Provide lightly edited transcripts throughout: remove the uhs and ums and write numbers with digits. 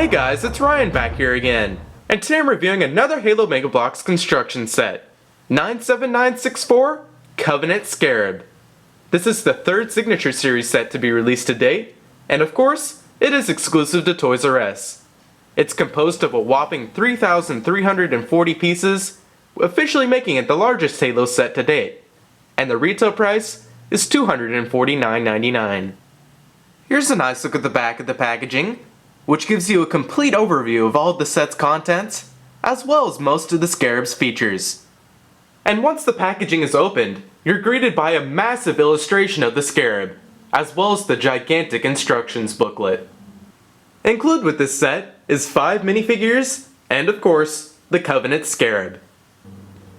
Hey guys, it's Ryan back here again, and today I'm reviewing another Halo Mega Bloks construction set, 97964 Covenant Scarab. This is the third Signature Series set to be released to date, and of course, it is exclusive to Toys R Us. It's composed of a whopping 3,340 pieces, officially making it the largest Halo set to date, and the retail price is $249.99. Here's a nice look at the back of the packaging, which gives you a complete overview of all of the set's contents, as well as most of the Scarab's features. And once the packaging is opened, you're greeted by a massive illustration of the Scarab, as well as the gigantic instructions booklet. Included with this set is 5 minifigures, and of course, the Covenant Scarab.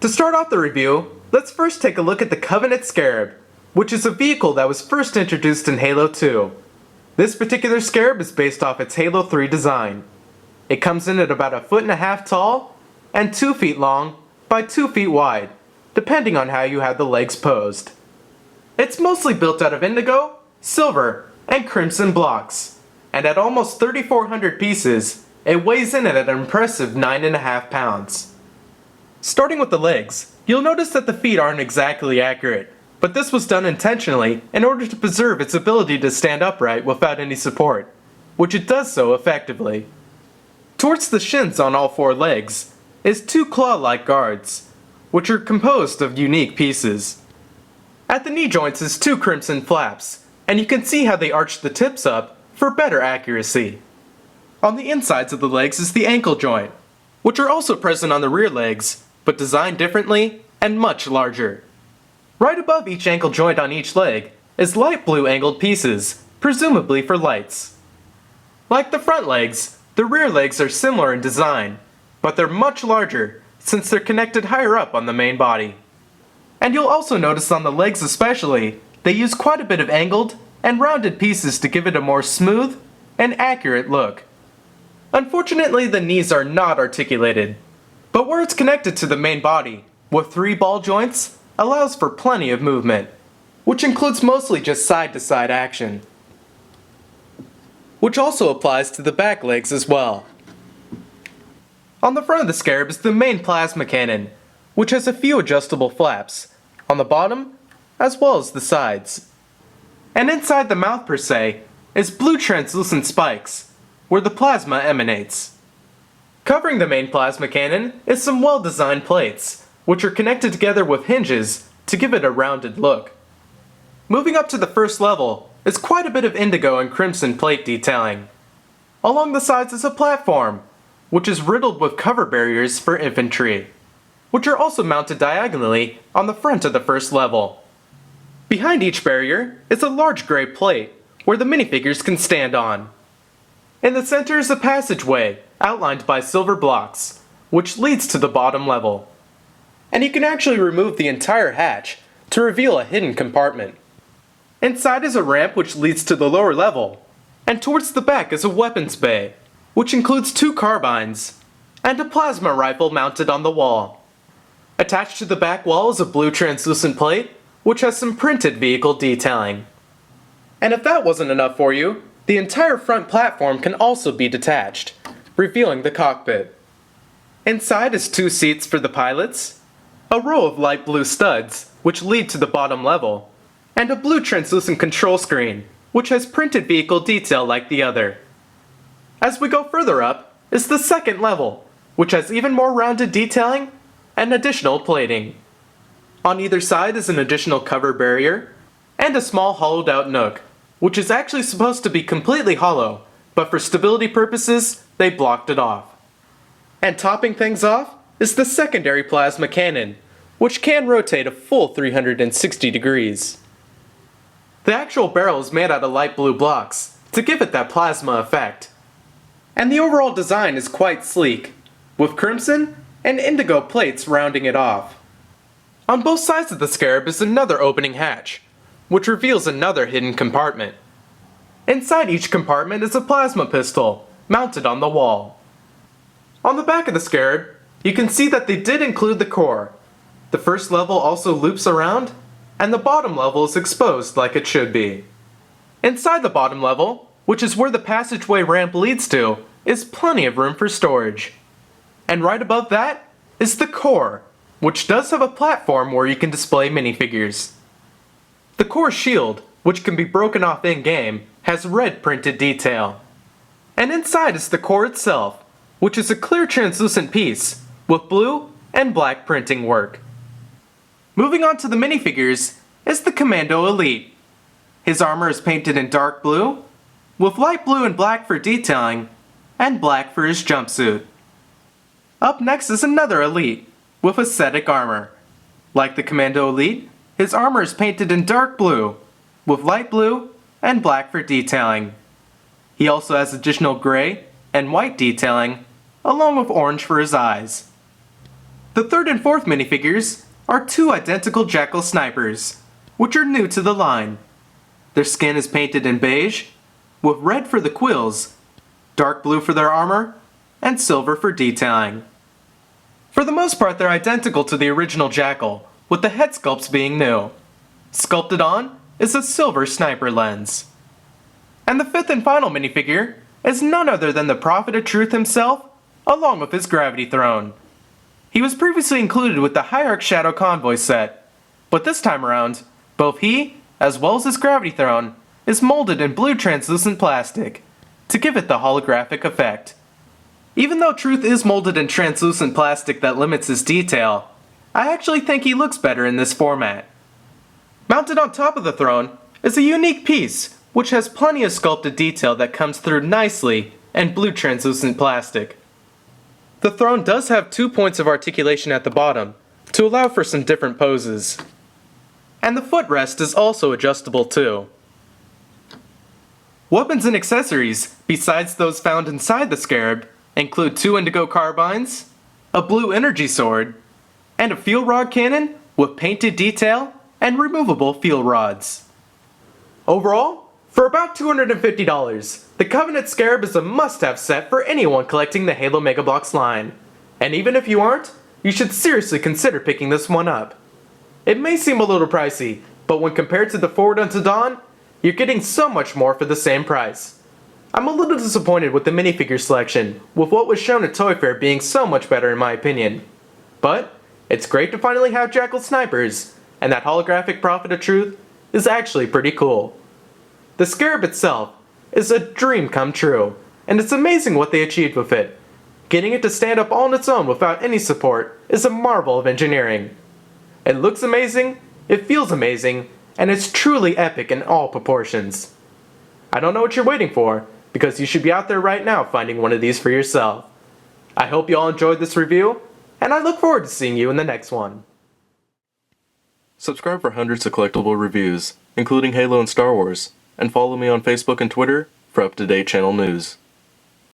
To start off the review, let's first take a look at the Covenant Scarab, which is a vehicle that was first introduced in Halo 2. This particular Scarab is based off its Halo 3 design. It comes in at about 1.5 feet tall and 2 feet long by 2 feet wide, depending on how you have the legs posed. It's mostly built out of indigo, silver, and crimson blocks, and at almost 3,400 pieces, it weighs in at an impressive 9.5 pounds. Starting with the legs, you'll notice that the feet aren't exactly accurate, but this was done intentionally in order to preserve its ability to stand upright without any support, which it does so effectively. Towards the shins on all 4 legs is 2 claw-like guards, which are composed of unique pieces. At the knee joints is 2 crimson flaps, and you can see how they arch the tips up for better accuracy. On the insides of the legs is the ankle joint, which are also present on the rear legs, but designed differently and much larger. Right above each ankle joint on each leg is light blue angled pieces, presumably for lights. Like the front legs, the rear legs are similar in design, but they're much larger since they're connected higher up on the main body. And you'll also notice on the legs especially, they use quite a bit of angled and rounded pieces to give it a more smooth and accurate look. Unfortunately, the knees are not articulated, but where it's connected to the main body, with 3 ball joints, allows for plenty of movement, which includes mostly just side-to-side action, which also applies to the back legs as well. On the front of the Scarab is the main plasma cannon, which has a few adjustable flaps, on the bottom as well as the sides. And inside the mouth per se is blue translucent spikes, where the plasma emanates. Covering the main plasma cannon is some well-designed plates, which are connected together with hinges to give it a rounded look. Moving up to the first level is quite a bit of indigo and crimson plate detailing. Along the sides is a platform, which is riddled with cover barriers for infantry, which are also mounted diagonally on the front of the first level. Behind each barrier is a large gray plate where the minifigures can stand on. In the center is a passageway outlined by silver blocks, which leads to the bottom level. And you can actually remove the entire hatch to reveal a hidden compartment. Inside is a ramp which leads to the lower level, and towards the back is a weapons bay, which includes 2 carbines, and a plasma rifle mounted on the wall. Attached to the back wall is a blue translucent plate, which has some printed vehicle detailing. And if that wasn't enough for you, the entire front platform can also be detached, revealing the cockpit. Inside is 2 seats for the pilots, a row of light blue studs, which lead to the bottom level, and a blue translucent control screen, which has printed vehicle detail like the other. As we go further up is the second level, which has even more rounded detailing and additional plating. On either side is an additional cover barrier, and a small hollowed out nook, which is actually supposed to be completely hollow, but for stability purposes, they blocked it off. And topping things off is the secondary plasma cannon, which can rotate a full 360 degrees. The actual barrel is made out of light blue blocks to give it that plasma effect. And the overall design is quite sleek, with crimson and indigo plates rounding it off. On both sides of the Scarab is another opening hatch, which reveals another hidden compartment. Inside each compartment is a plasma pistol, mounted on the wall. On the back of the Scarab, you can see that they did include the core. The first level also loops around, and the bottom level is exposed like it should be. Inside the bottom level, which is where the passageway ramp leads to, is plenty of room for storage. And right above that is the core, which does have a platform where you can display minifigures. The core shield, which can be broken off in-game, has red printed detail. And inside is the core itself, which is a clear translucent piece with blue and black printing work. Moving on to the minifigures is the Commando Elite. His armor is painted in dark blue, with light blue and black for detailing, and black for his jumpsuit. Up next is another Elite, with ascetic armor. Like the Commando Elite, his armor is painted in dark blue, with light blue and black for detailing. He also has additional gray and white detailing, along with orange for his eyes. The third and fourth minifigures are two identical Jackal snipers, which are new to the line. Their skin is painted in beige, with red for the quills, dark blue for their armor, and silver for detailing. For the most part, they're identical to the original Jackal, with the head sculpts being new. Sculpted on is a silver sniper lens. And the fifth and final minifigure is none other than the Prophet of Truth himself, along with his gravity throne. He was previously included with the Hierarch Shadow Convoy set, but this time around, both he, as well as his gravity throne, is molded in blue translucent plastic, to give it the holographic effect. Even though Truth is molded in translucent plastic that limits his detail, I actually think he looks better in this format. Mounted on top of the throne is a unique piece, which has plenty of sculpted detail that comes through nicely in blue translucent plastic. The throne does have 2 points of articulation at the bottom, to allow for some different poses. And the footrest is also adjustable too. Weapons and accessories, besides those found inside the Scarab, include 2 indigo carbines, a blue energy sword, and a fuel rod cannon with painted detail and removable fuel rods. Overall, for about $250, the Covenant Scarab is a must-have set for anyone collecting the Halo Mega Bloks line. And even if you aren't, you should seriously consider picking this one up. It may seem a little pricey, but when compared to the Forward Unto Dawn, you're getting so much more for the same price. I'm a little disappointed with the minifigure selection, with what was shown at Toy Fair being so much better in my opinion. But it's great to finally have Jackal snipers, and that holographic Prophet of Truth is actually pretty cool. The Scarab itself is a dream come true, and it's amazing what they achieved with it. Getting it to stand up all on its own without any support is a marvel of engineering. It looks amazing, it feels amazing, and it's truly epic in all proportions. I don't know what you're waiting for, because you should be out there right now finding one of these for yourself. I hope you all enjoyed this review, and I look forward to seeing you in the next one. Subscribe for hundreds of collectible reviews, including Halo and Star Wars, and follow me on Facebook and Twitter for up-to-date channel news.